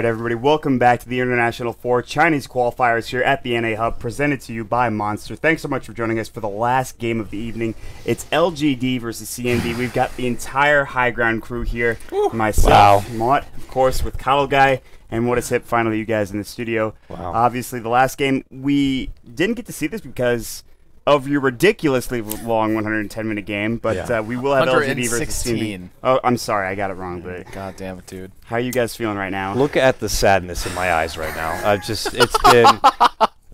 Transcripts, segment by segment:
Alright everybody, welcome back to the International 4 Chinese Qualifiers here at the NA Hub, presented to you by Monster. Thanks so much for joining us for the last game of the evening. It's LGD versus CNB. We've got the entire high ground crew here. Myself, Mott, of course, with Cuddle Guy, and What Is Hip, finally you guys in the studio. Obviously the last game, we didn't get to see this because of your ridiculously long 110-minute game, but we will have LGD versus CNB. Oh, I'm sorry, I got it wrong. But God damn it, dude. How are you guys feeling right now? Look at the sadness in my eyes right now.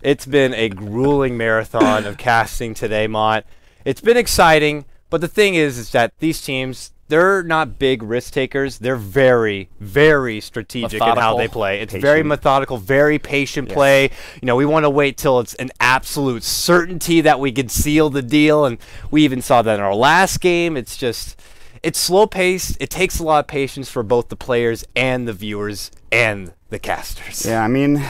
It's been a grueling marathon of casting today, Mott. It's been exciting, but the thing is that these teams, they're not big risk takers. They're very, very strategic in how they play. It's very methodical, very patient play. You know, we want to wait till it's an absolute certainty that we can seal the deal, and we even saw that in our last game. It's just, it's slow-paced. It takes a lot of patience for both the players and the viewers and the casters. Yeah, I mean,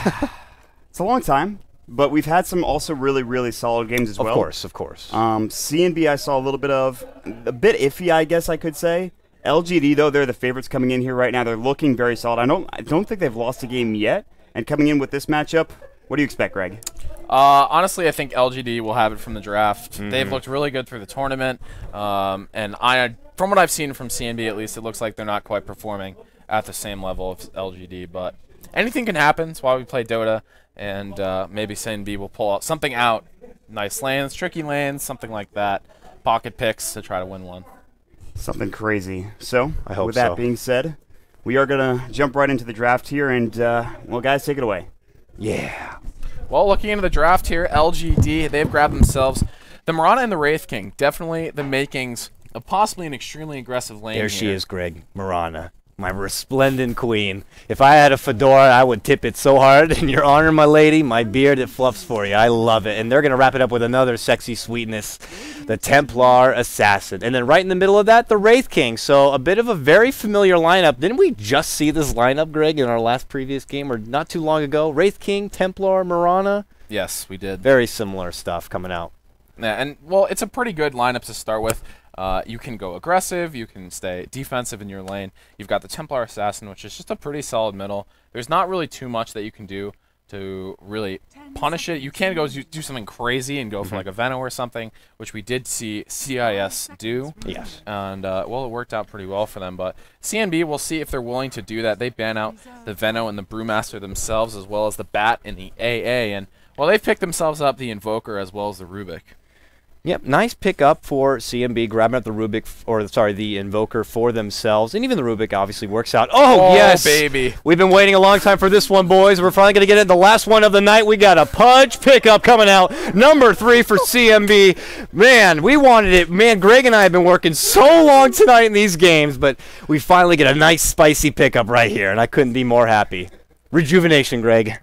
it's a long time. But we've had some also really, really solid games as well. Of course, of course. CNB I saw a little bit of, a bit iffy, I guess I could say. LGD, though, they're the favorites coming in here right now. They're looking very solid. I don't think they've lost a game yet. And coming in with this matchup, what do you expect, Greg? Honestly, I think LGD will have it from the draft. They've looked really good through the tournament. And from what I've seen from CNB, at least, it looks like they're not quite performing at the same level of LGD. But anything can happen. That's why we play Dota. And maybe CNB will pull out something out. Nice lanes, tricky lanes, something like that. Pocket picks to try to win one. Something crazy. So, I hope with that being said, we are going to jump right into the draft here. And, well, guys, take it away. Yeah. Well, looking into the draft here, LGD, they've grabbed themselves the Mirana and the Wraith King. Definitely the makings of possibly an extremely aggressive lane There she is, Greg. Mirana. My resplendent queen. If I had a fedora, I would tip it so hard. In your honor, my lady, my beard, it fluffs for you. I love it. And they're going to wrap it up with another sexy sweetness, the Templar Assassin. And then right in the middle of that, the Wraith King. So a bit of a very familiar lineup. Didn't we just see this lineup, Greg, in our last previous game or not too long ago? Wraith King, Templar, Mirana? Yes, we did. Very similar stuff coming out. Yeah, and, well, it's a pretty good lineup to start with. You can go aggressive, you can stay defensive in your lane. You've got the Templar Assassin, which is just a pretty solid middle. There's not really too much that you can do to really punish it. You can go do something crazy and go for like a Veno or something, which we did see CIS do. Yes. And, well, it worked out pretty well for them. But CNB, we'll see if they're willing to do that. They ban out the Veno and the Brewmaster themselves, as well as the Bat and the AA. And, well, they've picked themselves up the Invoker as well as the Rubik. Yep, nice pickup for CNB, grabbing up the Rubik, or sorry, the Invoker for themselves, and even the Rubik obviously works out. Oh yes, baby! We've been waiting a long time for this one, boys. We're finally gonna get it. The last one of the night. We got a Pudge pickup coming out, number 3 for CNB. Man, we wanted it. Man, Greg and I have been working so long tonight in these games, but we finally get a nice spicy pickup right here, and I couldn't be more happy. Rejuvenation, Greg.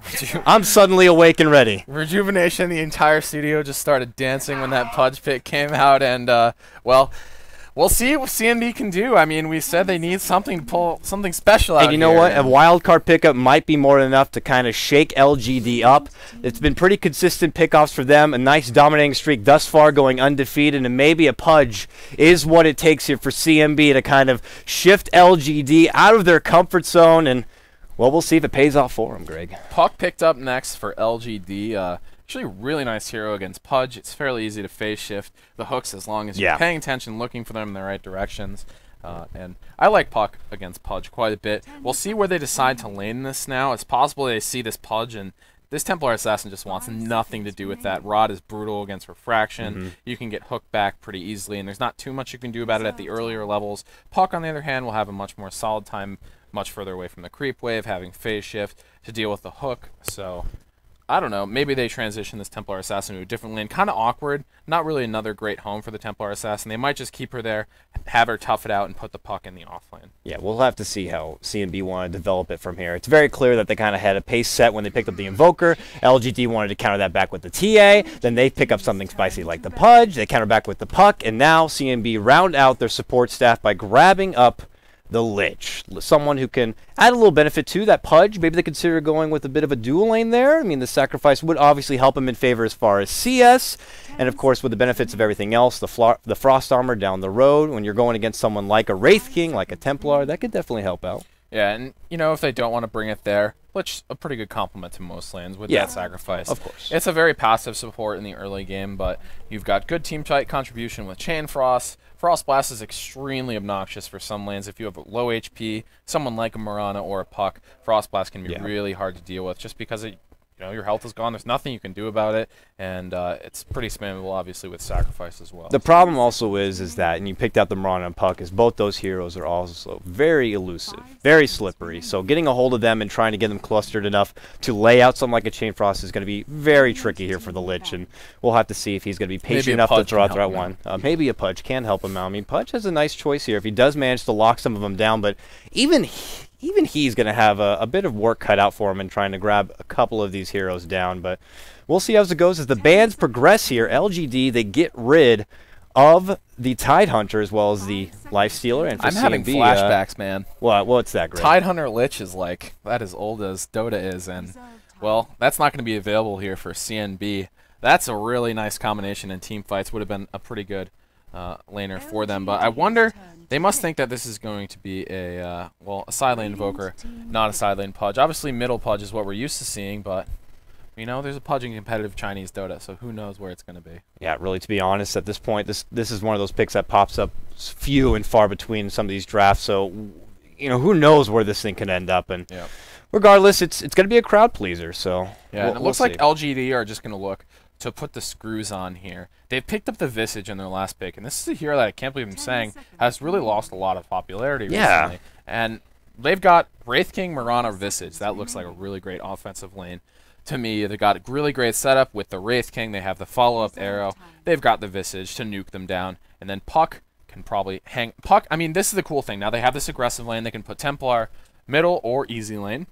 I'm suddenly awake and ready. Rejuvenation. The entire studio just started dancing when that Pudge pick came out, and, well, we'll see what CNB can do. I mean, we said they need something to pull something special out. And you know what? A wild card pickup might be more than enough to kind of shake LGD up. It's been pretty consistent pickoffs for them. A nice dominating streak thus far, going undefeated, and maybe a Pudge is what it takes here for CNB to kind of shift LGD out of their comfort zone. And well, we'll see if it pays off for him, Greg. Puck picked up next for LGD. Actually, a really nice hero against Pudge. It's fairly easy to phase shift the hooks as long as you're paying attention, looking for them in the right directions. And I like Puck against Pudge quite a bit. We'll see where they decide to lane this now. It's possible they see this Pudge, and this Templar Assassin just wants nothing to do with that. Rod is brutal against Refraction. You can get hooked back pretty easily, and there's not too much you can do about it at the earlier levels. Puck, on the other hand, will have a much more solid time, much further away from the creep wave, having phase shift to deal with the hook. So, I don't know. Maybe they transition this Templar Assassin to a different lane. Kind of awkward. Not really another great home for the Templar Assassin. They might just keep her there, have her tough it out, and put the Puck in the off lane. Yeah, we'll have to see how CNB want to develop it from here. It's very clear that they kind of had a pace set when they picked up the Invoker. LGD wanted to counter that back with the TA. Then they pick up something spicy like the Pudge. They counter back with the Puck. And now CNB round out their support staff by grabbing up the Lich, someone who can add a little benefit to that Pudge. Maybe they consider going with a bit of a dual lane there. I mean, the sacrifice would obviously help him in favor as far as CS, and of course with the benefits of everything else, the Frost Armor down the road. When you're going against someone like a Wraith King, like a Templar, that could definitely help out. Yeah, and you know, if they don't want to bring it there, which a pretty good compliment to most lanes with that sacrifice. Of course. It's a very passive support in the early game, but you've got good team fight contribution with Chain Frost. Frost Blast is extremely obnoxious for some lanes. If you have a low HP, someone like a Mirana or a Puck, Frost Blast can be really hard to deal with just because your health is gone. There's nothing you can do about it, and it's pretty spammable, obviously, with sacrifice as well. The problem also is that, and you picked out the Mirana and Puck, is both those heroes are also very elusive, very slippery. So getting a hold of them and trying to get them clustered enough to lay out something like a Chain Frost is going to be very tricky here for the Lich, and we'll have to see if he's going to be patient enough to throw out the right one. Maybe a Pudge can help him out. I mean, Pudge has a nice choice here if he does manage to lock some of them down, but even he's going to have a bit of work cut out for him in trying to grab a couple of these heroes down. But we'll see how it goes as the bans progress here. LGD, they get rid of the Tidehunter as well as the Lifestealer. And for I'm CNB, having flashbacks, man. What's that, Greg? Tidehunter Lich is like, that as old as Dota is, and, well, that's not going to be available here for CNB. That's a really nice combination in team fights. Would have been a pretty good laner for them. But I wonder, they must think that this is going to be a side lane Invoker, not a side lane Pudge. Obviously, middle Pudge is what we're used to seeing, but, you know, there's a Pudge in competitive Chinese Dota, so who knows where it's going to be. Yeah, really, to be honest, at this point, this is one of those picks that pops up few and far between in some of these drafts, so, you know, who knows where this thing can end up. And regardless, it's going to be a crowd pleaser, so yeah, and it looks like LGD are just going to look to put the screws on here. They've picked up the Visage in their last pick, and this is a hero that I can't believe I'm saying has really lost a lot of popularity recently. And they've got Wraith King, Mirana, Visage. That looks like a really great offensive lane to me. They've got a really great setup with the Wraith King. They have the follow-up arrow. They've got the Visage to nuke them down. And then Puck can probably hang... Puck, I mean, this is the cool thing. Now they have this aggressive lane. They can put Templar, middle, or easy lane.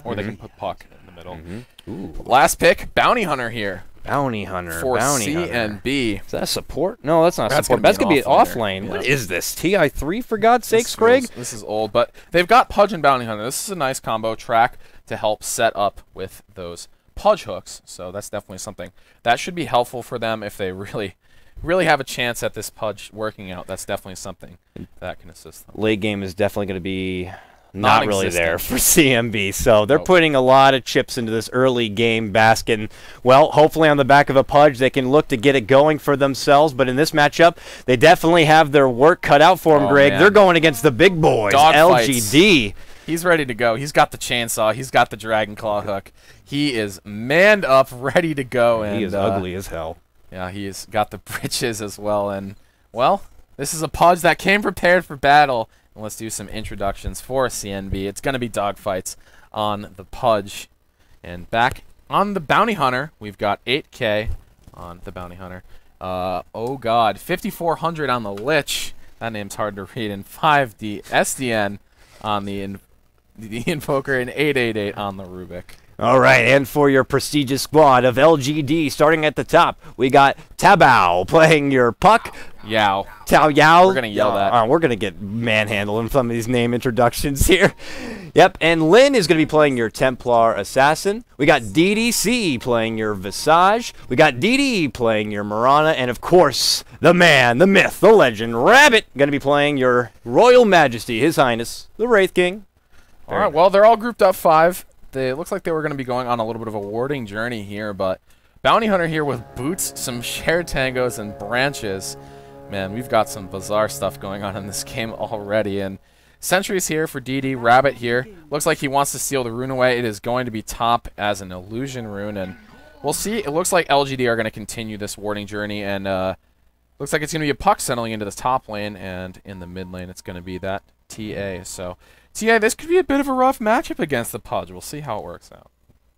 Or they can put Puck in the middle. Last pick, Bounty Hunter here. Bounty Hunter. For Bounty CNB. Hunter. Is that a support? No, that's not support. That's going to be an off lane. Yeah. What is this? TI4, for God's sakes, Greg? This is old, but they've got Pudge and Bounty Hunter. This is a nice combo track to help set up with those Pudge hooks, so that's definitely something that should be helpful for them if they really have a chance at this Pudge working out. That's definitely something that can assist them. Late game is definitely going to be not really there for CNB, so they're putting a lot of chips into this early game basket. And, well, hopefully on the back of a Pudge they can look to get it going for themselves, but in this matchup they definitely have their work cut out for them, Greg. Man. They're going against the big boys, LGD. He's ready to go. He's got the chainsaw. He's got the Dragon Claw hook. He is manned up, ready to go. And he is ugly as hell. Yeah, he's got the britches as well. And, well, this is a Pudge that came prepared for battle. And let's do some introductions for CNB. It's going to be dogfights on the Pudge. And back on the Bounty Hunter, we've got 8K on the Bounty Hunter. Oh, God. 5,400 on the Lich. That name's hard to read. And 5D SDN on the Invoker, and 888 on the Rubik. All right, and for your prestigious squad of LGD, starting at the top, we got Tabao playing your Puck. Yao. Tao Yao. We're going to yell that. We're going to get manhandled in some of these name introductions here. Yep, and Lin is going to be playing your Templar Assassin. We got DDC playing your Visage. We got DD playing your Mirana. And, of course, the man, the myth, the legend, Rabbit, going to be playing your Royal Majesty, His Highness, the Wraith King. All right, well, they're all grouped up 5. It looks like they were going to be going on a little bit of a warding journey here, but Bounty Hunter here with boots, some shared tangos, and branches. Man, we've got some bizarre stuff going on in this game already. And Sentries here for DD, Rabbit here. Looks like he wants to steal the rune away. It is going to be top as an illusion rune, and we'll see. It looks like LGD are going to continue this warding journey, and looks like it's going to be a Puck settling into this top lane, and in the mid lane it's going to be that TA. So TA, this could be a bit of a rough matchup against the Pudge. We'll see how it works out.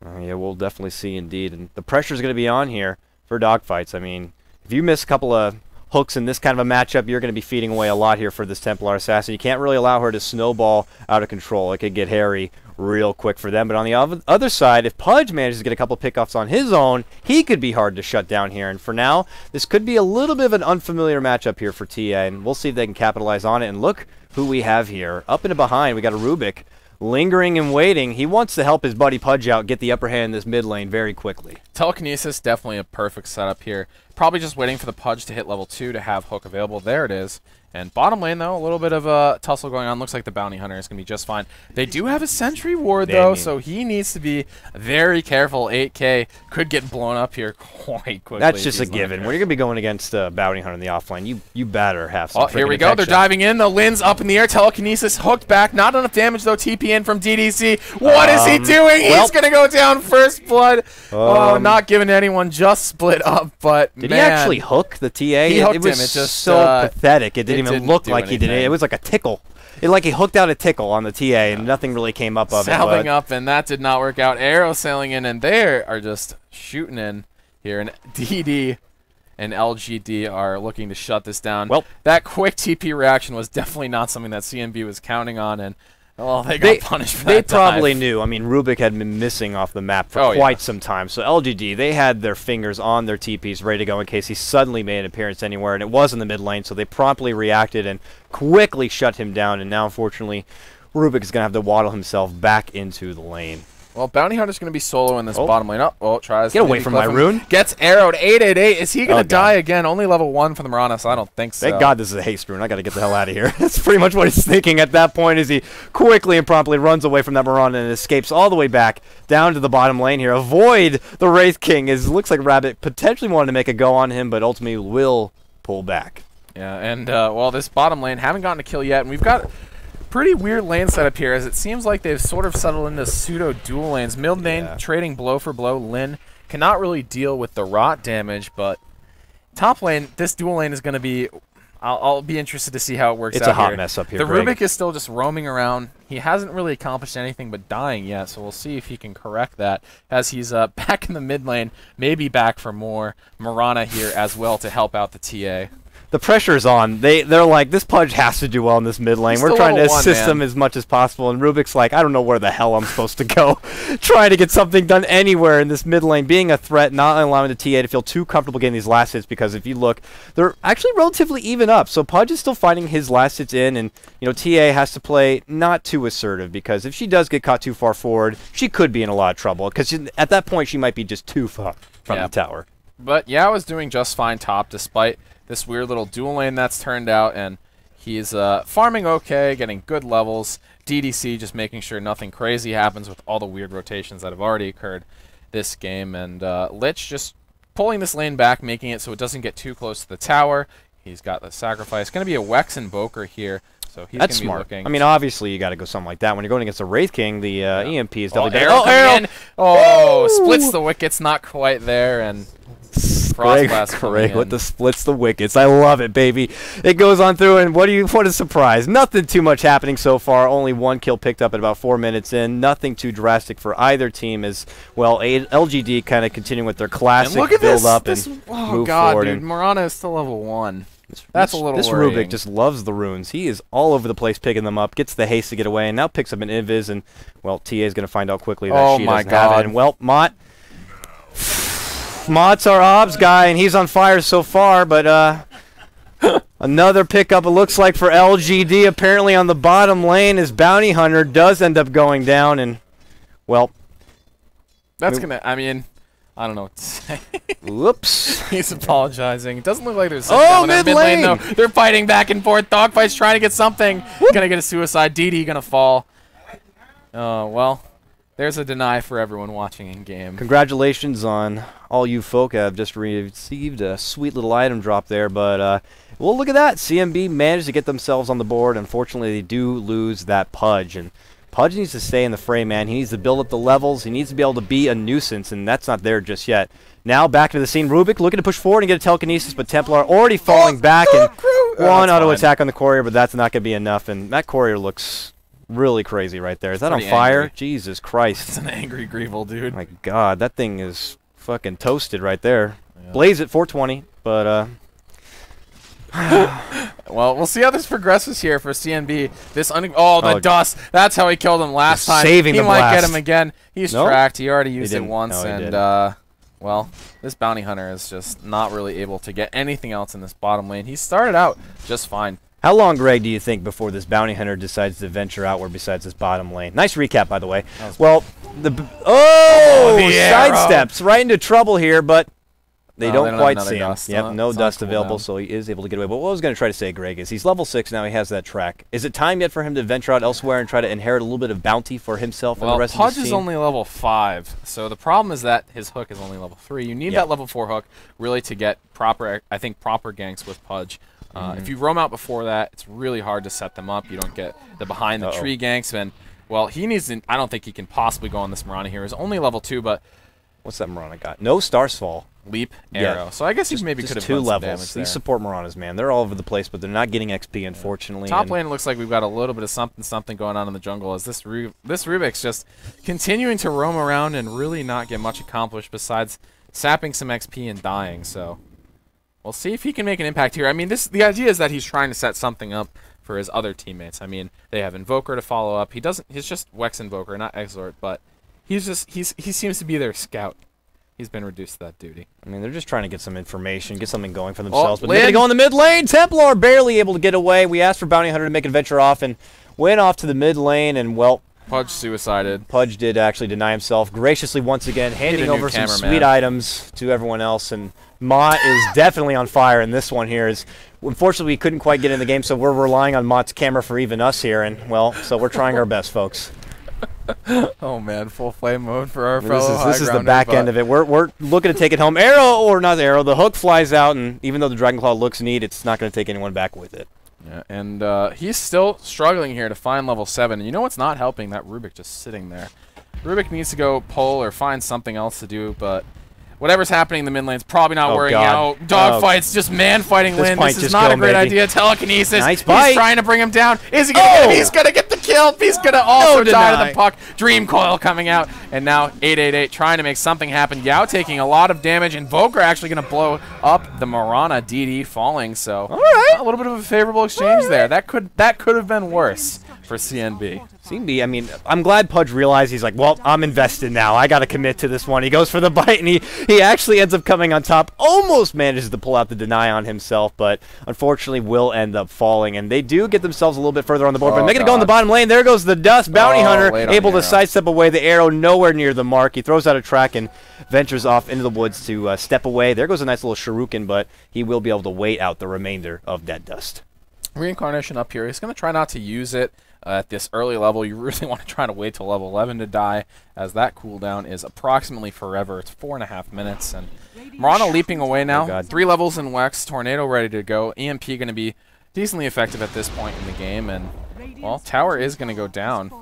Yeah, we'll definitely see indeed. And the pressure's going to be on here for dogfights. I mean, if you miss a couple of hooks in this kind of a matchup, you're going to be feeding away a lot here for this Templar Assassin. You can't really allow her to snowball out of control. It could get hairy real quick for them. But on the other side, if Pudge manages to get a couple pickoffs on his own, he could be hard to shut down here. And for now, this could be a little bit of an unfamiliar matchup here for TA, and we'll see if they can capitalize on it. And look who we have here. Up and behind, we got a Rubik lingering and waiting. He wants to help his buddy Pudge out, get the upper hand in this mid lane very quickly. Telekinesis, definitely a perfect setup here. probably just waiting for the Pudge to hit level 2 to have Hook available. There it is. And bottom lane, though, a little bit of a tussle going on. Looks like the Bounty Hunter is going to be just fine. They do have a Sentry Ward, though, so he needs to be very careful. 8K could get blown up here quite quickly. That's just a given. When you're going to be going against Bounty Hunter in the offline, you better have some here we go. They're diving in. The Lin's up in the air. Telekinesis hooked back. Not enough damage, though. TP in from DDC. What is he doing? He's going to go down first blood. Not giving anyone, just split up. But did he actually hook the TA? He hooked it was him. It just so pathetic. It didn't even look like anything. he did it. It was like a tickle. Like he hooked out a tickle on the TA, and nothing really came up of it. Sailing up, and that did not work out. Arrow sailing in, and they are just shooting in here. And DD and LGD are looking to shut this down. Well, that quick TP reaction was definitely not something that CNB was counting on, and well, they got punished for that. They probably knew. I mean, Rubik had been missing off the map for quite some time. So LGD, they had their fingers on their TPs ready to go in case he suddenly made an appearance anywhere, and it was in the mid lane. So they promptly reacted and quickly shut him down. And now, unfortunately, Rubik is going to have to waddle himself back into the lane. Well, Bounty Hunter's going to be solo in this bottom lane. Tries get away from my rune. Gets arrowed. 888. Is he going to die again? Only level 1 for the Mirana, so I don't think so. Thank God this is a haste rune. I got to get the hell out of here. That's pretty much what he's thinking at that point as he quickly and promptly runs away from that Mirana and escapes all the way back down to the bottom lane here. Avoid the Wraith King. Looks like Rabbit potentially wanted to make a go on him, but ultimately will pull back. Yeah, and, well, this bottom lane haven't gotten a kill yet, and we've got pretty weird lane setup here, as it seems like they've sort of settled into pseudo dual lanes. Mid lane trading blow for blow. Lin cannot really deal with the rot damage, but top lane, this dual lane is going to be. I'll be interested to see how it works out. It's a hot mess up here. The Rubik is still just roaming around. He hasn't really accomplished anything but dying yet, so we'll see if he can correct that as he's back in the mid lane, maybe back for more Mirana here as well to help out the TA. The pressure's on. They're like, this Pudge has to do well in this mid lane. We're trying to assist him as much as possible, and Rubik's like, I don't know where the hell I'm supposed to go. Trying to get something done anywhere in this mid lane, being a threat, not allowing the TA to feel too comfortable getting these last hits, because if you look, they're actually relatively even up. So Pudge is still finding his last hits in, and TA has to play not too assertive, because if she does get caught too far forward, she could be in a lot of trouble, because at that point she might be just too far from the tower. But Yao is doing just fine top, despite this weird little dual lane that's turned out, and he's farming okay, getting good levels. DDC just making sure nothing crazy happens with all the weird rotations that have already occurred this game, and Lich just pulling this lane back, making it so it doesn't get too close to the tower. He's got the sacrifice. Going to be a Wex Invoker here, so he's going to be looking. I mean, obviously you got to go something like that. When you're going against a Wraith King, the EMP is definitely better. Arrow! Splits the wickets, not quite there, and Craig with the splits the wickets. I love it, baby. It goes on through, and what a surprise. Nothing too much happening so far. Only one kill picked up at about 4 minutes in. Nothing too drastic for either team as, well, LGD kind of continuing with their classic build-up and move forward. Dude, Mirana is still level 1. That's a little This worrying. Rubik just loves the runes. He is all over the place picking them up, gets the haste to get away, and now picks up an invis, and, well, TA is going to find out quickly that she doesn't have it. And, well, Mott's our obs guy, and he's on fire so far, but another pickup, it looks like, for LGD apparently on the bottom lane as Bounty Hunter does end up going down, and, well. That's going to, I mean, I don't know what to say. Whoops. He's apologizing. It doesn't look like there's mid lane, though. They're fighting back and forth. Dogfight's trying to get something. Going to get a suicide. DD going to fall. Oh, well. There's a deny for everyone watching in game. Congratulations on all you folk have just received a sweet little item drop there, but well, look at that. CNB managed to get themselves on the board. Unfortunately, they do lose that Pudge, and Pudge needs to stay in the fray, man. He needs to build up the levels. He needs to be able to be a nuisance, and that's not there just yet. Now back to the scene. Rubik looking to push forward and get a telekinesis, but Templar already falling back, and one auto attack on the courier, but that's not going to be enough, and that courier looks really crazy right there. Is that on fire? Angry. Jesus Christ. It's an angry Greevil, dude. My God, that thing is fucking toasted right there. Yeah. Blaze at 420, but well, we'll see how this progresses here for CNB. This the dust. That's how he killed him last time. Saving he the might blast. get him again. He's tracked. He already used it once, no, and well, this Bounty Hunter is just not really able to get anything else in this bottom lane. He started out just fine. How long, Greg, do you think before this Bounty Hunter decides to venture outward besides this bottom lane? Nice recap, by the way. Well, the sidesteps right into trouble here, but They don't quite see him. Dust, Yep, no dust available, so he is able to get away. But what I was going to try to say, Greg, is he's level 6 now. He has that track. Is it time yet for him to venture out elsewhere and try to inherit a little bit of bounty for himself and the rest of his team? Pudge is only level 5, so the problem is that his hook is only level 3. You need that level 4 hook really to get proper, I think, proper ganks with Pudge. If you roam out before that, it's really hard to set them up. You don't get the behind-the-tree ganks. And, well, he needs to, I don't think he can possibly go on this Marana here. He's only level 2, but... What's that Marana got? No Stars Fall. Leap, arrow. Yeah. So I guess he maybe could have done 2 levels. These support Maranas, man. They're all over the place, but they're not getting XP, unfortunately. Top lane looks like we've got a little bit of something going on in the jungle as this Rubik's just continuing to roam around and really not get much accomplished besides sapping some XP and dying. So we'll see if he can make an impact here. I mean, the idea is that he's trying to set something up for his other teammates. I mean, they have Invoker to follow up. He's just Wex Invoker, not Exort, but he seems to be their scout. He's been reduced to that duty. I mean, they're just trying to get some information, get something going for themselves. But they're going to go in the mid lane. Templar barely able to get away. We asked for Bounty Hunter to make a venture off and went off to the mid lane. And, well, Pudge suicided. Pudge did actually deny himself. Graciously, once again, handing over some sweet items to everyone else. And Mott is definitely on fire in this one here. Unfortunately, we couldn't quite get in the game, so we're relying on Mott's camera for even us here. And, well, so we're trying our best, folks. Oh man, full flame mode for our fellow This is the back end of it. We're looking to take it home. Arrow, or not arrow, the hook flies out, and even though the Dragon Claw looks neat, it's not going to take anyone back with it. Yeah, and he's still struggling here to find level 7. And you know what's not helping? That Rubik just sitting there. Rubik needs to go pull or find something else to do, but whatever's happening in the mid lane's probably not working out. Dogfights, just man-fighting Lin. This is not a great idea. Telekinesis. Nice bite. He's trying to bring him down. Is he going to get it? He's going to get the kill. He's going to also die to the puck. Dream Coil coming out. And now 888 trying to make something happen. Yao taking a lot of damage. Invoker actually going to blow up the Marana. DD falling. So a little bit of a favorable exchange there. That could have been worse for CNB. CNB, I mean, I'm glad Pudge realized he's like, well, I'm invested now. I got to commit to this one. He goes for the bite, and he actually ends up coming on top. Almost manages to pull out the deny on himself, but unfortunately will end up falling. And they do get themselves a little bit further on the board, but making it go in the bottom lane. There goes the dust. Bounty Hunter able to sidestep away. The arrow nowhere near the mark. He throws out a track and ventures off into the woods to step away. There goes a nice little shuriken, but he will be able to wait out the remainder of that dust. Reincarnation up here. He's going to try not to use it at this early level. You really want to try to wait till level 11 to die, as that cooldown is approximately forever. It's 4.5 minutes. And Marana leaping away now. 3 levels in Wex. Tornado ready to go. EMP going to be decently effective at this point in the game. And, well, tower is going to go down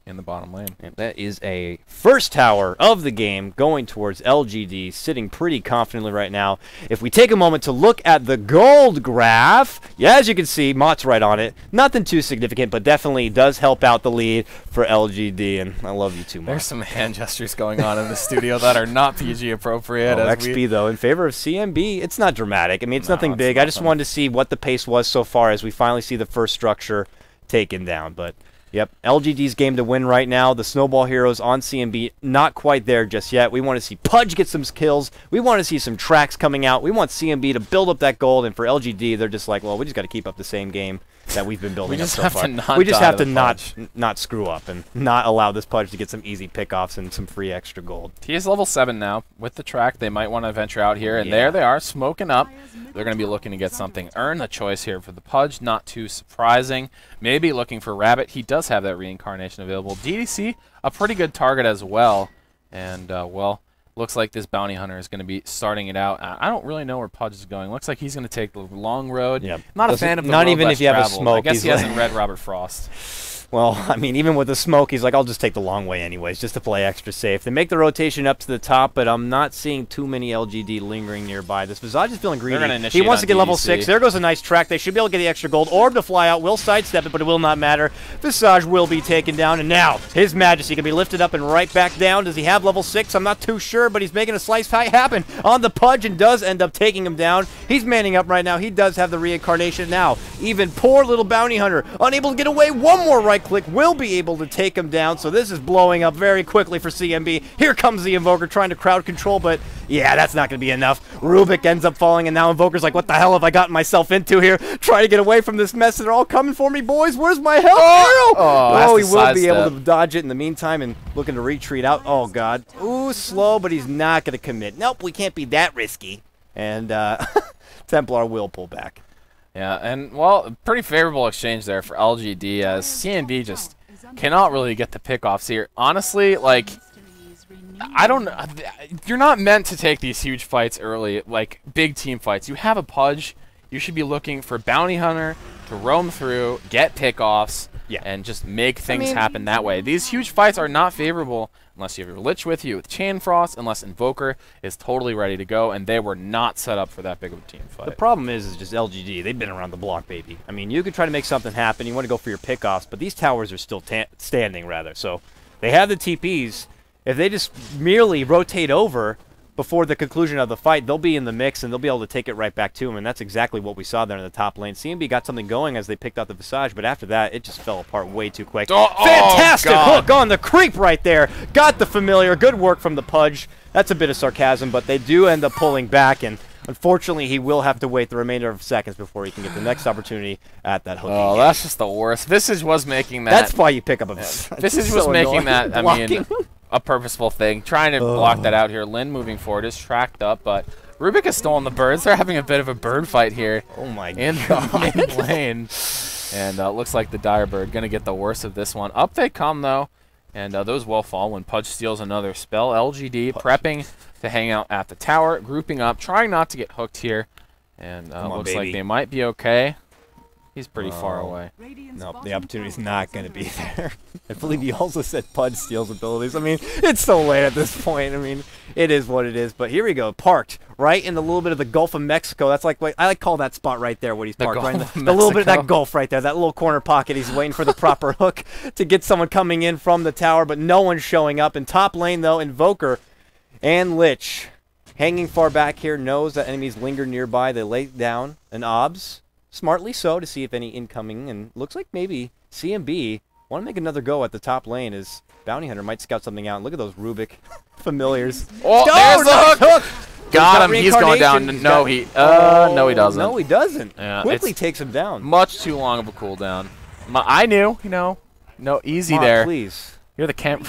in the bottom lane. And that is a first tower of the game going towards LGD, sitting pretty confidently right now. If we take a moment to look at the gold graph, yeah, as you can see, Mott's right on it. Nothing too significant, but definitely does help out the lead for LGD, and I love you too, Mott. There's some hand gestures going on in the studio that are not PG appropriate. XP, though, in favor of CNB. It's not dramatic. I mean, it's nothing big. I just wanted to see what the pace was so far as we finally see the first structure taken down, but... Yep, LGD's game to win right now. The Snowball Heroes on CNB, not quite there just yet. We want to see Pudge get some kills. We want to see some tracks coming out. We want CNB to build up that gold, and for LGD, they're just like, well, we just got to keep up the same game that we've been building up so far. We just have to not screw up and not allow this Pudge to get some easy pickoffs and some free extra gold. He is level 7 now. With the track, they might want to venture out here, and there they are, smoking up. They're going to be looking to get something. Earn the choice here for the Pudge, not too surprising. Maybe looking for Rabbit. He does have that reincarnation available. DDC, a pretty good target as well. And, well, looks like this Bounty Hunter is going to be starting it out. I don't really know where Pudge is going. Looks like he's going to take the long road. Yep. Not a fan of the road Not even less if you have a traveled. smoke. I guess he hasn't read Robert Frost. Well, I mean, even with the smoke, he's like, I'll just take the long way anyways, just to play extra safe. They make the rotation up to the top, but I'm not seeing too many LGD lingering nearby. This Visage is feeling greedy. He wants to get level 6. There goes a nice track. They should be able to get the extra gold. Orb to fly out. Will sidestep it, but it will not matter. Visage will be taken down, and now His Majesty can be lifted up and right back down. Does he have level 6? I'm not too sure, but he's making a slice fight happen on the Pudge and does end up taking him down. He's manning up right now. He does have the reincarnation now. Even poor little Bounty Hunter, unable to get away. One more right click will be able to take him down, so this is blowing up very quickly for CNB. Here comes the Invoker trying to crowd control, but yeah, that's not going to be enough. Rubik ends up falling, and now Invoker's like, what the hell have I gotten myself into here? Trying to get away from this mess, and they're all coming for me, boys. Where's my health? Oh, he will be able to dodge it in the meantime and looking to retreat out. Oh, God. Ooh, slow, but he's not going to commit. Nope, we can't be that risky. and Templar will pull back. Yeah, and, well, pretty favorable exchange there for LGD, as CNB just cannot really get the pickoffs here. Honestly, like, I don't know. You're not meant to take these huge fights early, like big team fights. You have a Pudge. You should be looking for Bounty Hunter to roam through, get pickoffs, and just make things happen that way. These huge fights are not favorable unless you have your Lich with you with Chain Frost, unless Invoker is totally ready to go, and they were not set up for that big of a team fight. The problem is just LGD. They've been around the block, baby. I mean, you could try to make something happen. You want to go for your pickoffs, but these towers are still standing, rather. So they have the TPs. If they just merely rotate over before the conclusion of the fight, they'll be in the mix, and they'll be able to take it right back to them, and that's exactly what we saw there in the top lane. CNB got something going as they picked out the Visage, but after that, it just fell apart way too quick. Fantastic hook on the creep right there. Got the familiar. Good work from the Pudge. That's a bit of sarcasm, but they do end up pulling back, and unfortunately, he will have to wait the remainder of seconds before he can get the next opportunity at that hook. Oh, that's just the worst. Visage was making that. That's why you pick up a Visage. Visage was making that, I mean, a purposeful thing. Trying to block that out here. Lin moving forward is tracked up, but Rubik has stolen the birds. They're having a bit of a bird fight here. Oh my in god. the mid lane. And looks like the Dire Bird going to get the worst of this one. Up they come, though. And those will fall when Pudge steals another spell. LGD prepping to hang out at the tower, grouping up, trying not to get hooked here. And looks like they might be okay. He's pretty far away. Nope, the opportunity's not going to be there. I believe you also said Pudge steals abilities. I mean, it's so late at this point. I mean, it is what it is. But here we go, parked right in the little bit of the Gulf of Mexico. That's like I like call that spot right there when he's parked. Right in the little bit of that Gulf right there, that little corner pocket. He's waiting for the proper hook to get someone coming in from the tower, but no one's showing up. In top lane, though, Invoker and Lich hanging far back here, knows that enemies linger nearby. They lay down an obs. Smartly so, to see if any incoming, and looks like maybe CNB want to make another go at the top lane as Bounty Hunter might scout something out. And look at those Rubik familiars. Oh, there's the hook! Got him. He's going down. No, he doesn't. No, he doesn't. Yeah, quickly takes him down. Much too long of a cooldown. I knew, no, easy there. Please. You're the camp.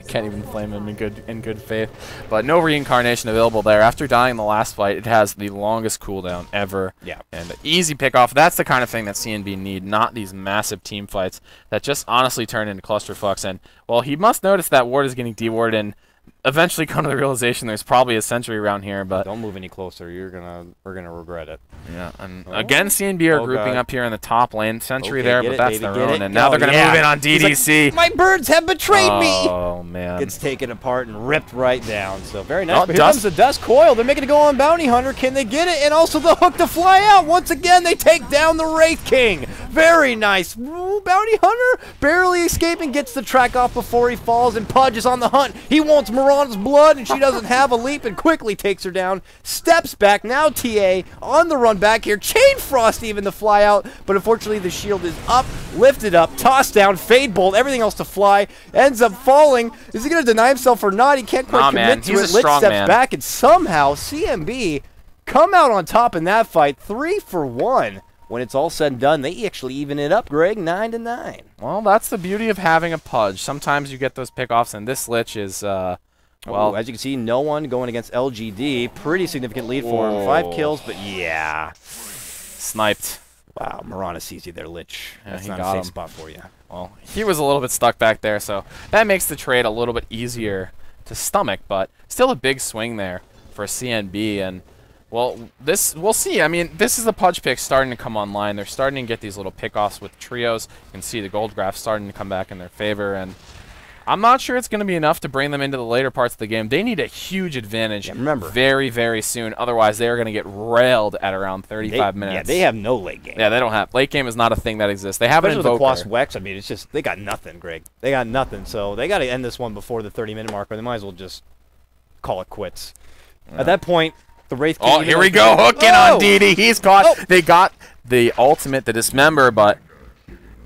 Can't even flame him in good faith. But no reincarnation available there. After dying in the last fight, it has the longest cooldown ever. Yeah. And an easy pickoff. That's the kind of thing that CNB need, not these massive team fights that just honestly turn into clusterfucks. And, well, he must notice that ward is getting dewarded and eventually come to the realization there's probably a sentry around here. But don't move any closer. We're gonna regret it. Yeah. And again, CNB are grouping up here in the top lane. Sentry there, but that's their own. And now they're gonna move in on DDC. Like, my birds have betrayed me. Oh man. Gets taken apart and ripped right down. So very nice. But here comes the Dust Coil. They're making it go on Bounty Hunter. Can they get it? And also the hook to fly out. Once again, they take down the Wraith King. Very nice. Ooh, Bounty Hunter barely escaping, gets the track off before he falls, and Pudge is on the hunt. He wants Mirana's blood, and she doesn't have a leap, and quickly takes her down. Steps back. Now TA on the run back here. Chain Frost even to fly out, but unfortunately the shield is up, lifted up, tossed down, Fade Bolt, everything else to fly, ends up falling. Is he going to deny himself or not? He can't quite commit to it. Lich steps back, and somehow CNB come out on top in that fight, 3 for 1. When it's all said and done, they actually even it up, Greg, 9-9. Well, that's the beauty of having a Pudge. Sometimes you get those pickoffs, and this Lich is, well, as you can see, no one going against LGD. Pretty significant lead for him. 5 kills, but yeah. Sniped. Wow, Mirana sees you there, Lich. Yeah, that's not a safe spot for you. Well, he was a little bit stuck back there, so that makes the trade a little bit easier to stomach, but still a big swing there for CNB, and well, we'll see. I mean, this is the Pudge pick starting to come online. They're starting to get these little pickoffs with trios. You can see the gold graph starting to come back in their favor, and I'm not sure it's going to be enough to bring them into the later parts of the game. They need a huge advantage very, very soon. Otherwise, they are going to get railed at around 35 minutes. Yeah, they have no late game. Yeah, they don't have. Late game is not a thing that exists. They have an Invoker. With the Quas Wex, I mean, it's just, they got nothing, Greg. They got nothing. So they got to end this one before the 30-minute mark, or they might as well just call it quits. Yeah. At that point, the Wraith King... Oh, here we go. Hooking on DD. He's caught. They got the ultimate, the Dismember, but...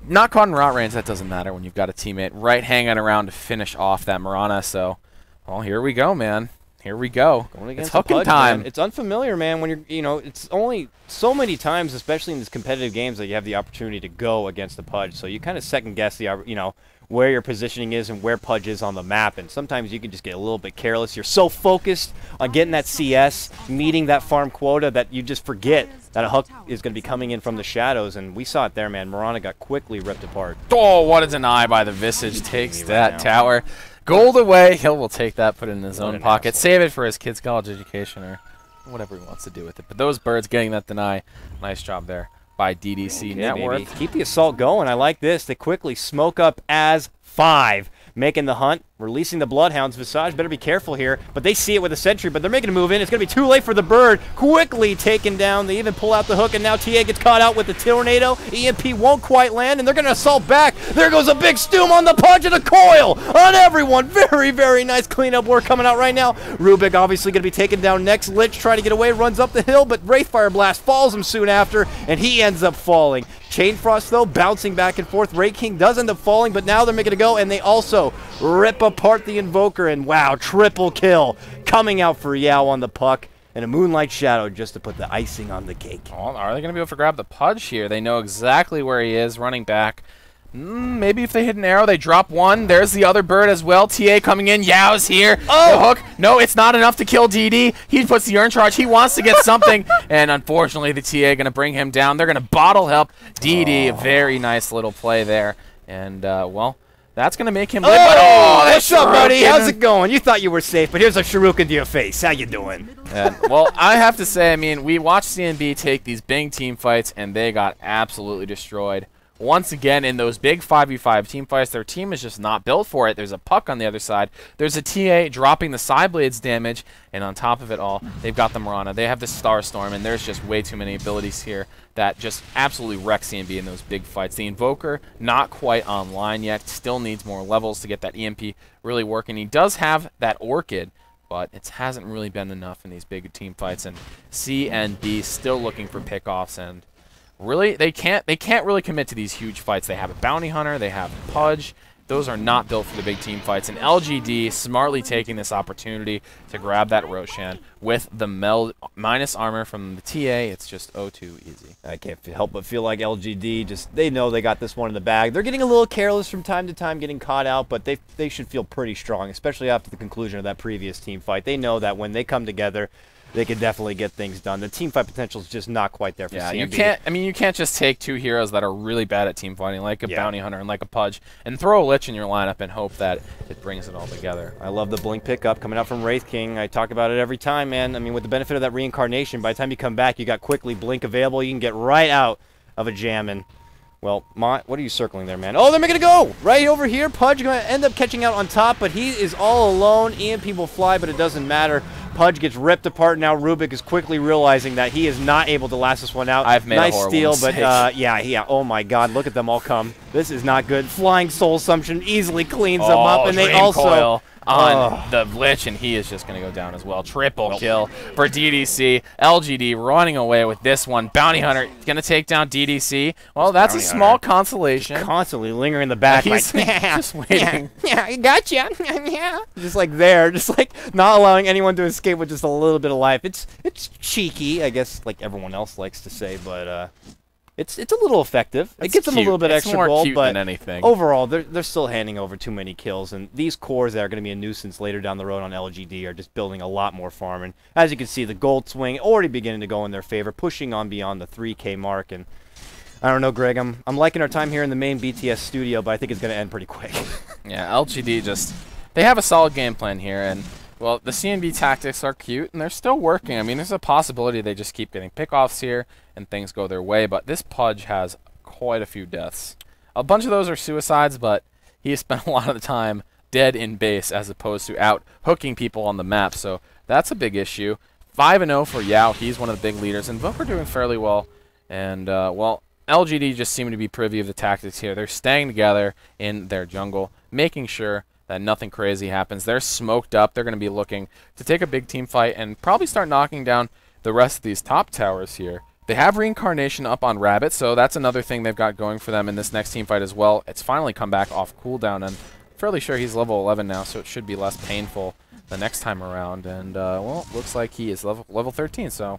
not caught in route range, that doesn't matter when you've got a teammate right hanging around to finish off that Mirana. So, well, here we go, man. here we go. Going against it's hooking Pudge, time. Man. It's unfamiliar, man, when it's only so many times, especially in these competitive games, that you have the opportunity to go against the Pudge. So you kind of second guess the, where your positioning is and where Pudge is on the map. And sometimes you can just get a little bit careless. You're so focused on getting that CS, meeting that farm quota, that you just forget that a hook is going to be coming in from the shadows. And we saw it there, man. Marana got quickly ripped apart. Oh, what a deny by the Visage. Takes that tower. Gold away. Hill will take that, put it in his own pocket, save it for his kid's college education or whatever he wants to do with it. But those birds getting that deny, nice job there by DDC Network. Baby. Keep the assault going. I like this. They quickly smoke up as 5, making the hunt, releasing the Bloodhounds. Visage better be careful here, but they see it with a sentry, but they're making a move in. It's going to be too late for the bird. Quickly taken down. They even pull out the hook, and now TA gets caught out with the tornado. EMP won't quite land, and they're going to assault back. There goes a big Stoom on the Pudge and a coil on everyone. Very, very nice cleanup work coming out right now. Rubik obviously going to be taken down next. Lich trying to get away, runs up the hill, but Wraithfire Blast falls him soon after, and he ends up falling. Chain Frost, though, bouncing back and forth. Ray King does end up falling, but now they're making a go, and they also rip apart the Invoker, and wow, triple kill coming out for Yao on the puck, and a Moonlight Shadow just to put the icing on the cake. Well, are they going to be able to grab the Pudge here? They know exactly where he is, running back. Maybe if they hit an arrow, they drop one. There's the other bird as well. TA coming in. Yao's here. Oh! The hook. No, it's not enough to kill DD. He puts the urn charge. He wants to get something. And unfortunately, the TA going to bring him down. They're going to bottle help DD. Oh. Very nice little play there. And, well, that's going to make him live. Oh, what's up, buddy? How's it going? You thought you were safe, but here's a Shuriken to your face. How you doing? Well, I have to say, I mean, we watched CNB take these big team fights, and they got absolutely destroyed. Once again, in those big 5v5 team fights, their team is just not built for it. There's a puck on the other side. There's a TA dropping the side blades damage, and on top of it all, they've got the Marana. They have the Starstorm, and there's just way too many abilities here that just absolutely wreck CNB in those big fights. The Invoker, not quite online yet, still needs more levels to get that EMP really working. He does have that Orchid, but it hasn't really been enough in these big team fights, and CNB still looking for pickoffs, and really, they can't really commit to these huge fights. They have a Bounty Hunter, they have Pudge. Those are not built for the big team fights. And LGD smartly taking this opportunity to grab that Roshan with the minus armor from the TA. It's just too easy. I can't help but feel like LGD they know they got this one in the bag. They're getting a little careless from time to time, getting caught out, but they should feel pretty strong, especially after the conclusion of that previous team fight. They know that when they come together, they could definitely get things done. The team fight potential is just not quite there for CNB. You can't just take two heroes that are really bad at team fighting, like a Bounty Hunter and like a Pudge, and throw a Lich in your lineup and hope that it brings it all together. I love the Blink pickup coming out from Wraith King. I talk about it every time, man. I mean, with the benefit of that reincarnation, by the time you come back, you got quickly Blink available. You can get right out of a jam. And, well, what are you circling there, man? Oh, they're making a go! Right over here. Pudge going to end up catching out on top, but he is all alone. EMP will fly, but it doesn't matter. Pudge gets ripped apart. Now Rubik is quickly realizing that he is not able to last this one out. I've made nice a horrible steal, mistake. but yeah. Oh my God, look at them all come. This is not good. Flying Soul Assumption easily cleans them up, and they also coil on the Lich, and he is just going to go down as well. Triple kill for DDC. LGD running away with this one. Bounty Hunter going to take down DDC. Well, that's a small consolation. Just constantly lingering in the back. He's just waiting. Yeah, I gotcha. Yeah. Just like there, just like not allowing anyone to escape with just a little bit of life. It's cheeky, I guess, like everyone else likes to say, but it's a little effective. It gives them a little bit extra gold, but than anything. Overall, they're still handing over too many kills, and these cores that are going to be a nuisance later down the road on LGD are just building a lot more farm. And as you can see, the gold swing already beginning to go in their favor, pushing on beyond the 3K mark. And I don't know, Greg, I'm liking our time here in the main BTS studio, but I think it's going to end pretty quick. Yeah, LGD they have a solid game plan here, and well, the CNB tactics are cute, and they're still working. I mean, there's a possibility they just keep getting pickoffs here, and things go their way, but this Pudge has quite a few deaths. A bunch of those are suicides, but he has spent a lot of the time dead in base as opposed to out hooking people on the map, so that's a big issue. 5-0 for Yao. He's one of the big leaders, and Invoker doing fairly well, and, well, LGD just seem to be privy of the tactics here. They're staying together in their jungle, making sure that nothing crazy happens. They're smoked up. They're going to be looking to take a big team fight and probably start knocking down the rest of these top towers here. They have Reincarnation up on Rabbit, so that's another thing they've got going for them in this next team fight as well. It's finally come back off cooldown, and I'm fairly sure he's level 11 now, so it should be less painful the next time around. And, well, looks like he is level 13, so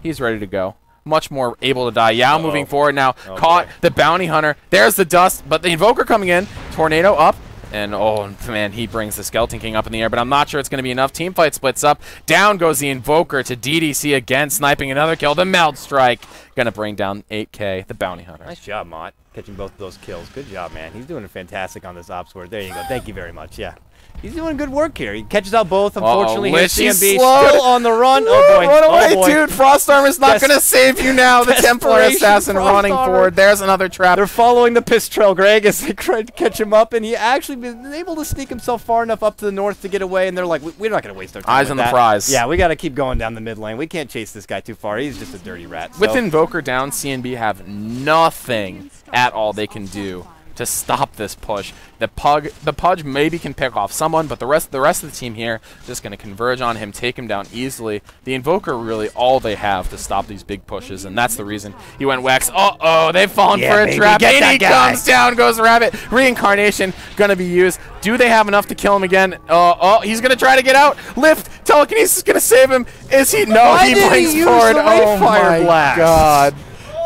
he's ready to go. Much more able to die. Yao moving forward now. Caught the Bounty Hunter. There's the dust, but the Invoker coming in. Tornado up. And, oh, man, he brings the Skeleton King up in the air, but I'm not sure it's going to be enough. Teamfight splits up. Down goes the Invoker to DDC again, sniping another kill. The Meld Strike going to bring down 8K, the Bounty Hunter. Nice job, Mott, catching both of those kills. Good job, man. He's doing fantastic on this ops ward. There you go. Thank you very much. Yeah. He's doing good work here. He catches out both. Unfortunately, his CNB still on the run. Oh, boy. Run away, oh, boy. dude. Frost Armor's not going to save you now. The Templar Assassin running forward. There's another trap. They're following the piss trail, Greg, as they try to catch him up, and he actually been able to sneak himself far enough up to the north to get away, and they're like, we're not going to waste our time Eyes on the prize. Yeah, we got to keep going down the mid lane. We can't chase this guy too far. He's just a dirty rat. With Invoker down, CNB have nothing at all they can do to stop this push. The Pudge maybe can pick off someone, but the rest of the team here just going to converge on him, take him down easily. The Invoker really all they have to stop these big pushes, and that's the reason he went Wex. Uh-oh, they've fallen for a trap. And he comes down, goes Rabbit. Reincarnation going to be used. Do they have enough to kill him again? Oh, he's going to try to get out. Lift. Telekinesis is going to save him. Is he? No, he blinks forward. Oh, my God.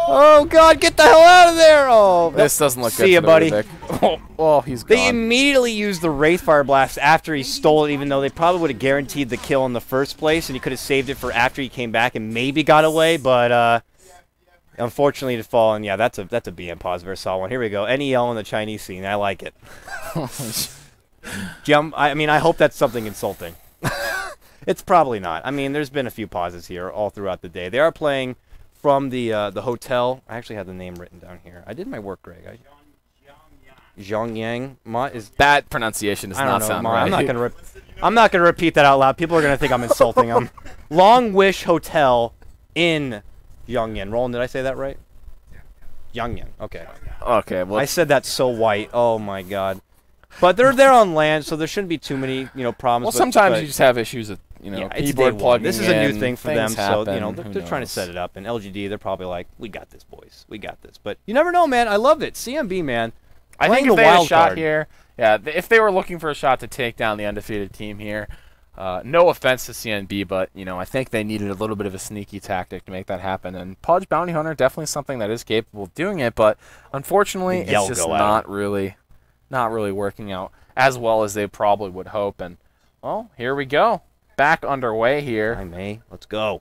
Oh, God, get the hell out of there! Oh, this doesn't look good. See ya, buddy. Oh, he's gone. They immediately used the Wraithfire Blast after he stole it, even though they probably would have guaranteed the kill in the first place, and he could have saved it for after he came back and maybe got away, but unfortunately to fall, and yeah, that's a BM pause versus Saw one. Here we go. NEL in the Chinese scene. I like it. I mean, I hope that's something insulting. It's probably not. I mean, there's been a few pauses here all throughout the day. They are playing from the hotel. I actually have the name written down here. I did my work, Greg. Zhongyang. That pronunciation does not sound right. I'm not gonna repeat that out loud. People are gonna think I'm insulting them. Long Wish Hotel in Yongyan. Roland, did I say that right? Yongyan. Okay. Okay. Well, I said that so white. Oh my God. But they're there on land, so there shouldn't be too many problems. Well, sometimes you just have issues with keyboard plugging. This is a new thing for them, happen, so they're trying to set it up. And LGD, they're probably like, we got this, boys. We got this. But you never know, man. I love it. CNB, man. I think if they had a shot here, if they were looking for a shot to take down the undefeated team here, no offense to CNB, but I think they needed a little bit of a sneaky tactic to make that happen. And Pudge Bounty Hunter definitely something that is capable of doing it, but unfortunately, it's just not really working out as well as they probably would hope. And well, here we go. Back underway here. Hi, May. Let's go.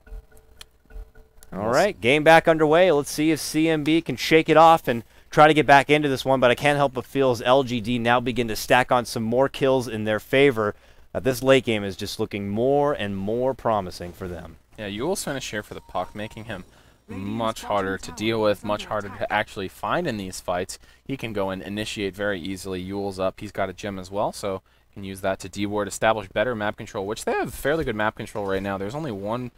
All right, game back underway. Let's see if CNB can shake it off and try to get back into this one, but I can't help but feel as LGD now begin to stack on some more kills in their favor. This late game is just looking more and more promising for them. Yeah, Yule's finish here for the puck, making him much harder to deal with, much harder to actually find in these fights. He can go and initiate very easily. Yule's up. He's got a gem as well, so can use that to D-ward, establish better map control, which they have fairly good map control right now. There's only one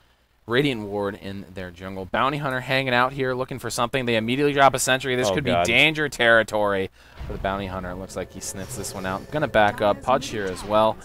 Radiant Ward in their jungle. Bounty Hunter hanging out here looking for something. They immediately drop a sentry. This could be danger territory for the Bounty Hunter. It looks like he sniffs this one out. Going to back up. Pudge here as well.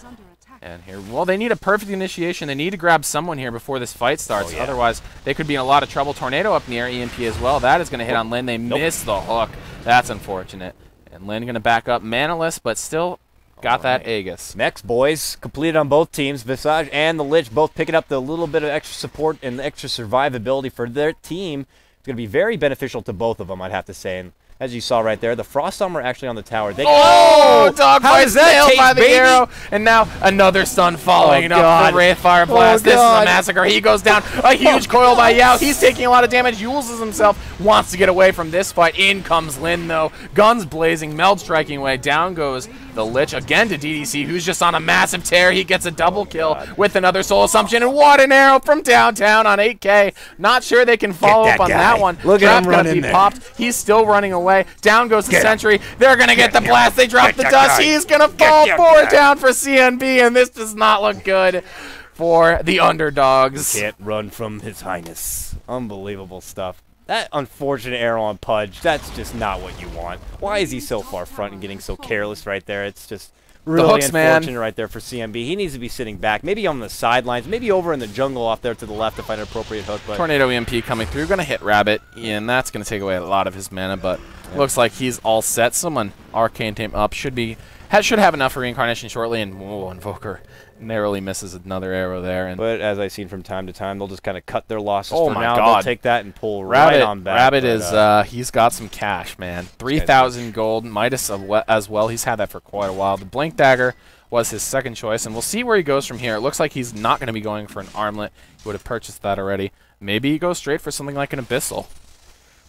And here, well, they need a perfect initiation. They need to grab someone here before this fight starts. Otherwise, they could be in a lot of trouble. Tornado up in the air, EMP as well. That is going to hit on Lin. They miss the hook. That's unfortunate. And Lin going to back up. Manaless, but still got that Aegis. Mechs, boys, completed on both teams. Visage and the Lich both picking up the little bit of extra support and the extra survivability for their team. It's going to be very beneficial to both of them, I'd have to say. And as you saw right there, the Frost Armor actually on the tower. Dogfight nailed by the arrow, and now another stun following up the Wraithfire Blast. This is a massacre. He goes down. A huge coil by Yao. He's taking a lot of damage. Yules himself wants to get away from this fight. In comes Lin, though. Guns blazing, Meld striking away. Down goes the Lich again to DDC, who's just on a massive tear. He gets a double kill with another Soul Assumption, and what an arrow from downtown on 8K. Not sure they can follow up on that one. Look at him running there. Popped. He's still running away. Down goes the sentry. They're going to get the blast. They drop the dust. He's going to fall 4 down for CNB, and this does not look good for the underdogs. Can't run from His Highness. Unbelievable stuff. That unfortunate arrow on Pudge, that's just not what you want. Why is he so far front and getting so careless right there? It's just really unfortunate right there for CNB. He needs to be sitting back, maybe on the sidelines, maybe over in the jungle off there to the left to find an appropriate hook. But Tornado EMP coming through, going to hit Rabbit, and that's going to take away a lot of his mana, but looks like he's all set. Someone Arcane Tape up should have enough for Reincarnation shortly, and Invoker narrowly misses another arrow there. And but as I've seen from time to time, they'll just kind of cut their losses. Oh for my now. God. They'll take that and pull right on back. Rabbit is he's got some cash, man. 3,000 gold. Midas as well. He's had that for quite a while. The Blink Dagger was his second choice, and we'll see where he goes from here. It looks like he's not going to be going for an armlet. He would have purchased that already. Maybe he goes straight for something like an Abyssal.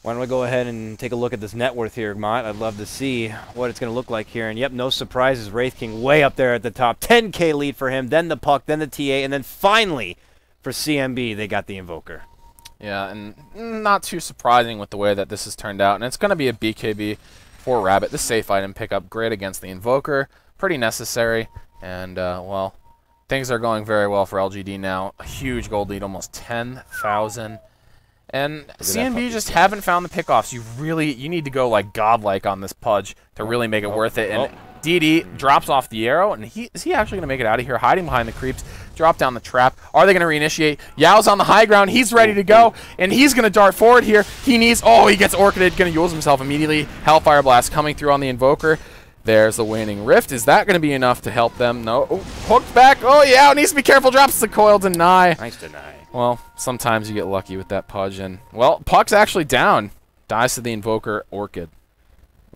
Why don't we go ahead and take a look at this net worth here, Mott? I'd love to see what it's going to look like here. And, yep, no surprises. Wraith King way up there at the top. 10K lead for him, then the Puck, then the TA, and then finally for CNB, they got the Invoker. Yeah, and not too surprising with the way that this has turned out. And it's going to be a BKB for Rabbit. The safe item pickup, great against the Invoker. Pretty necessary. And, well, things are going very well for LGD now. A huge gold lead, almost 10,000. And CNB just haven't found the pickoffs. You need to go like godlike on this Pudge to really make it worth it. And DD drops off the arrow, and is he actually going to make it out of here? Hiding behind the creeps, drop down the trap. Are they going to reinitiate? Yao's on the high ground. He's ready to go, and he's going to dart forward here. He needs. Oh, he gets orchided. Going to use himself immediately. Hellfire Blast coming through on the Invoker. There's the Waning Rift. Is that going to be enough to help them? No. Oh, hooked back. Oh, yeah, needs to be careful. Drops the coil. Deny. Nice deny. Well, sometimes you get lucky with that Pudge. And, well, Puck's actually down. Dies to the Invoker Orchid.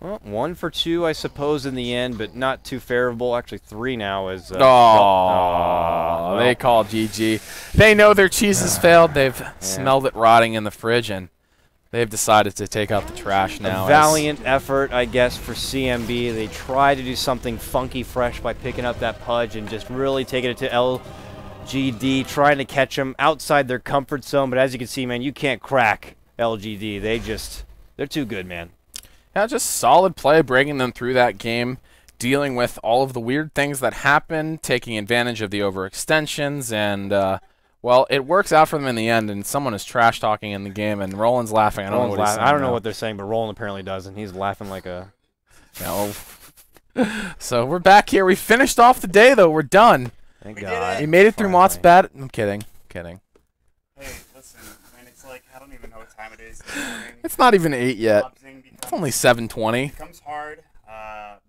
Well, 1 for 2, I suppose, in the end, but not too favorable. Actually, 3 now is... They call GG. They know their cheese has failed. They've smelled it rotting in the fridge, and they've decided to take out the trash now. A valiant effort, I guess, for CNB. They try to do something funky fresh by picking up that Pudge and just really taking it to LGD, trying to catch them outside their comfort zone. But as you can see, man, you can't crack LGD. They're too good, man. Yeah, just solid play, breaking them through that game, dealing with all of the weird things that happen, taking advantage of the overextensions, and, well, it works out for them in the end, and someone is trash-talking in the game, and Roland's laughing. I don't know what they're saying, but Roland apparently does, and he's laughing like a... No. So we're back here. We finished off the day, though. We're done. Thank God. We made it through Mott's bat. I'm kidding. Kidding. Hey, listen, man, it's like, I don't even know what time it is. It's not even 8 yet. It's only 7:20. It becomes hard.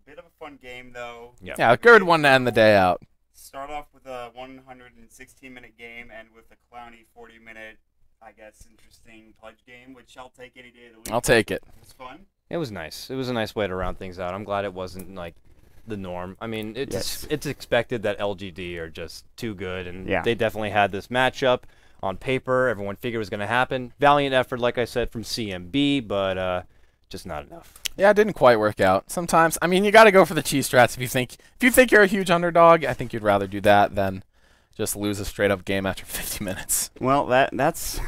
Bit of a fun game, though. Yep. Yeah, a good one to end the day out. Start off with a 116-minute game and with a clowny 40-minute, I guess, interesting Pudge game, which I'll take any day of the week. I'll take it. It was fun. It was nice. It was a nice way to round things out. I'm glad it wasn't, like, the norm. I mean, it's expected that LGD are just too good, and they definitely had this matchup on paper. Everyone figured it was going to happen. Valiant effort, like I said, from CNB, but just not enough. Yeah, it didn't quite work out. Sometimes, I mean, you got to go for the cheese strats if you think you're a huge underdog. I think you'd rather do that than just lose a straight up game after 50 minutes. Well, that's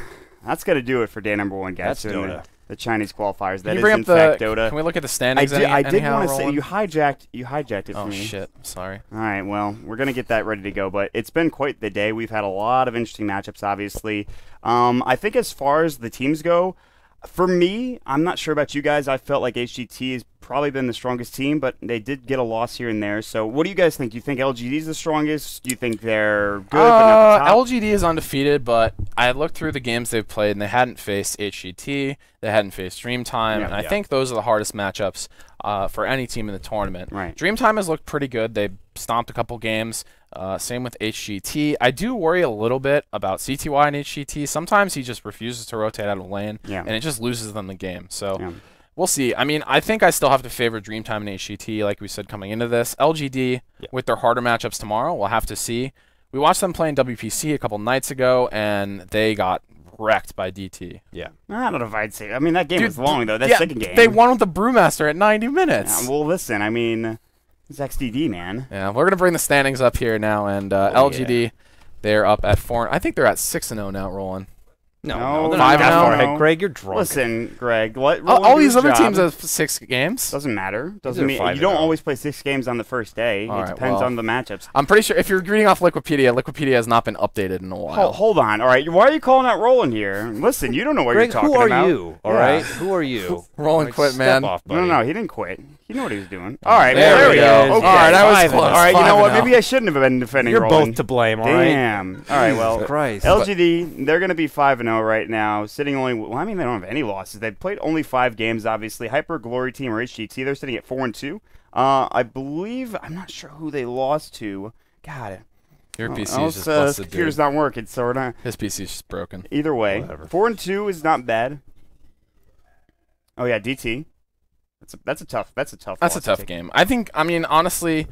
got to do it for day number 1, guys. That's Dota. The Chinese qualifiers. Can that is in fact Dota. Can we look at the standings? I did want to say you hijacked it for me. Oh shit! Sorry. All right, well, we're gonna get that ready to go, but it's been quite the day. We've had a lot of interesting matchups, obviously. I think as far as the teams go, for me, I'm not sure about you guys. I felt like HGT has probably been the strongest team, but they did get a loss here and there. So what do you guys think? Do you think LGD is the strongest? Do you think they're good but not the top? LGD is undefeated, but I looked through the games they've played, and they hadn't faced HGT. They hadn't faced Dreamtime, and I think those are the hardest matchups for any team in the tournament. Right. Dreamtime has looked pretty good. They stomped a couple games. Same with HGT. I do worry a little bit about CTY and HGT. Sometimes he just refuses to rotate out of lane, and it just loses them the game. So we'll see. I mean, I think I still have to favor Dreamtime and HGT, like we said coming into this. LGD, with their harder matchups tomorrow, we'll have to see. We watched them play in WPC a couple nights ago, and they got wrecked by DT. Yeah. I don't know if I'd say. I mean, that game was long, though. That second game. They won with the Brewmaster at 90 minutes. Yeah, well, listen, I mean, it's XDD, man. Yeah, we're going to bring the standings up here now, and LGD, they're up at 4. I think they're at 6-0 now, rolling. No, they're not that far ahead. Greg, you're drunk. Listen, Greg, what? All these other teams have 6 games. Doesn't matter. Doesn't mean you don't always play 6 games on the first day. It depends on the matchups. I'm pretty sure if you're reading off Wikipedia, Wikipedia has not been updated in a while. Hold on. All right, why are you calling out Roland here? Listen, you don't know what Greg, you're talking about. who are you? All right, who are you? Roland quit, man. Off, buddy. No, he didn't quit. He knew what he was doing. All right, there we go. Okay. All right, I was close. All right, you know what? Maybe I shouldn't have been defending Roland. Roland. You're both to blame, all right? Damn. All right, well, Christ. LGD, they're going to be 5-0 right now, sitting only. Well, I mean, they don't have any losses. They've played only 5 games, obviously. Hyper Glory Team or HGT, they're sitting at 4-2. I believe, I'm not sure who they lost to. God, Your PC is just busted, computer's dude. not working, so we're not. His PC is just broken. Either way, Whatever. 4-2 is not bad. Oh yeah, DT. That's a tough. That's a tough game. I mean, honestly,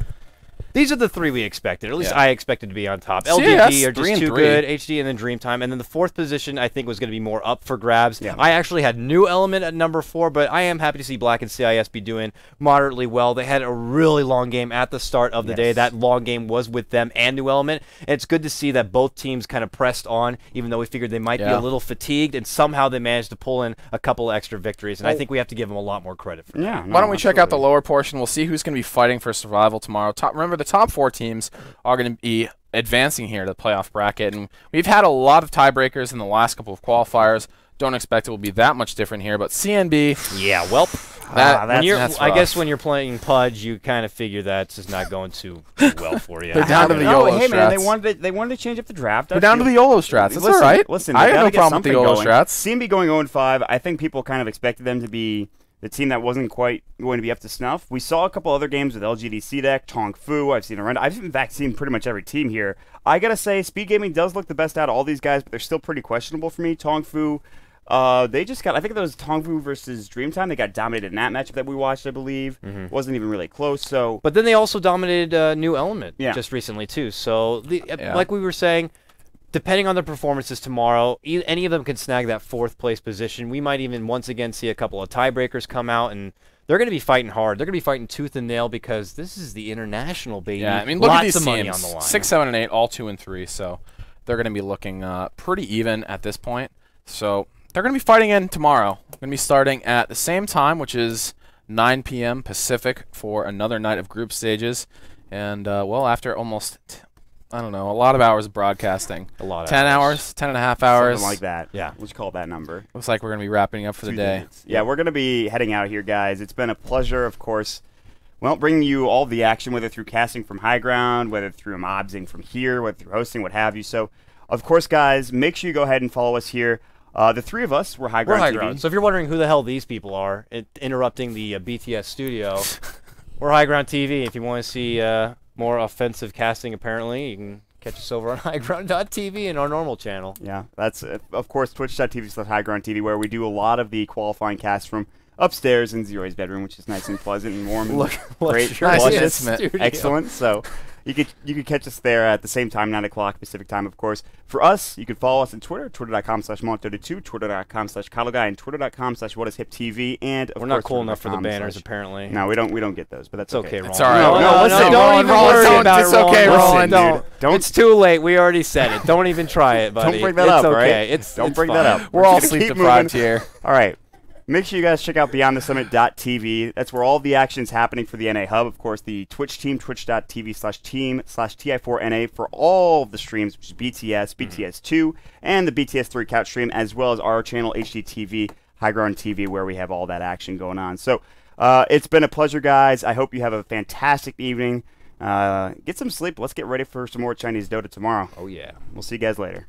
these are the three we expected. Or at least Yeah. I expected to be on top. CAS, LGD are 3 just and too 3. good. HD and then Dreamtime. And then the fourth position I think was going to be more up for grabs. Yeah. I actually had New Element at number 4, but I am happy to see Black and CIS be doing moderately well. They had a really long game at the start of the day. That long game was with them and New Element. And it's good to see that both teams kind of pressed on, even though we figured they might be a little fatigued, and somehow they managed to pull in a couple of extra victories. And I think we have to give them a lot more credit for that. Yeah. why don't we check out the lower portion? We'll see who's going to be fighting for survival tomorrow. Remember, the top 4 teams are going to be advancing here to the playoff bracket, and we've had a lot of tiebreakers in the last couple of qualifiers. Don't expect it will be that much different here, but CNB, yeah, well, that's I guess rough. when you're playing Pudge, you kind of figure that's just not going too well for you. They're down to the Oh, YOLO hey man, strats. they wanted to change up the draft. They're down to the YOLO strats. It's all right. Listen, I they have gotta no get problem with the something YOLO going. strats. CNB going 0-5. I think people kind of expected them to be the team that wasn't quite going to be up to snuff. We saw a couple other games with LGD CDEC, Tong Fu. I've seen Arenda. I've in fact seen pretty much every team here. I gotta say, Speed Gaming does look the best out of all these guys, but they're still pretty questionable for me. Tong Fu, they just got, I think that was Tong Fu versus Dreamtime. They got dominated in that matchup that we watched, I believe. Wasn't even really close. So, But then they also dominated New Element Yeah. just recently, too. So, like we were saying, depending on their performances tomorrow, any of them can snag that 4th place position. We might even once again see a couple of tiebreakers come out, and they're going to be fighting hard. They're going to be fighting tooth and nail because this is the international, baby. Yeah, I mean, look Lots at these of money teams. on the line. 6, 7, and 8, all 2 and 3. So they're going to be looking pretty even at this point. So they're going to be fighting in tomorrow. Going to be starting at the same time, which is 9 p.m. Pacific, for another night of group stages. And well, after almost, I don't know, a lot of hours of broadcasting. A lot of 10 hours, 10 and a half hours. something like that. Yeah. Let's call that number. Looks like we're going to be wrapping up for the day. Yeah, we're going to be heading out here, guys. It's been a pleasure, of course, well, bringing you all the action, whether through casting from high ground, whether through mobsing from here, whether through hosting, what have you. So, of course, guys, make sure you go ahead and follow us here. The 3 of us, we're High Ground TV. So if you're wondering who the hell these people are interrupting the BTS studio, we're High Ground TV. If you want to see more offensive casting, apparently, you can catch us over on highground.tv and our normal channel. Yeah, that's, of course, twitch.tv/highgroundtv, where we do a lot of the qualifying casts from upstairs in Zero's bedroom, which is nice and pleasant and warm and great. Nice and luscious, intimate. excellent. So you could catch us there at the same time, 9 o'clock Pacific time, of course. For us, you can follow us on Twitter, twitter.com/Mont32, twitter.com/KaloGuy, and twitter.com/WhatIsHipTV. And of We're course, not cool enough for the twitter.com/. banners, apparently. No, we don't get those, but that's It's okay, Roland. It's all right. No, listen, don't even worry about it, It's okay, Roland. Roland. Don't- It's too late. We already said it. Don't even try it, buddy. Don't bring that it's up, okay. right? Don't bring that fine. up. We're all gonna sleep keep deprived moving. here. All right. Make sure you guys check out BeyondTheSummit.tv. That's where all the action's happening for the NA Hub. Of course, the Twitch team, twitch.tv/team/TI4NA for all of the streams, which is BTS, BTS2, and the BTS3 couch stream, as well as our channel, HDTV, High Ground TV, where we have all that action going on. So it's been a pleasure, guys. I hope you have a fantastic evening. Get some sleep. Let's get ready for some more Chinese Dota tomorrow. Oh, yeah. We'll see you guys later.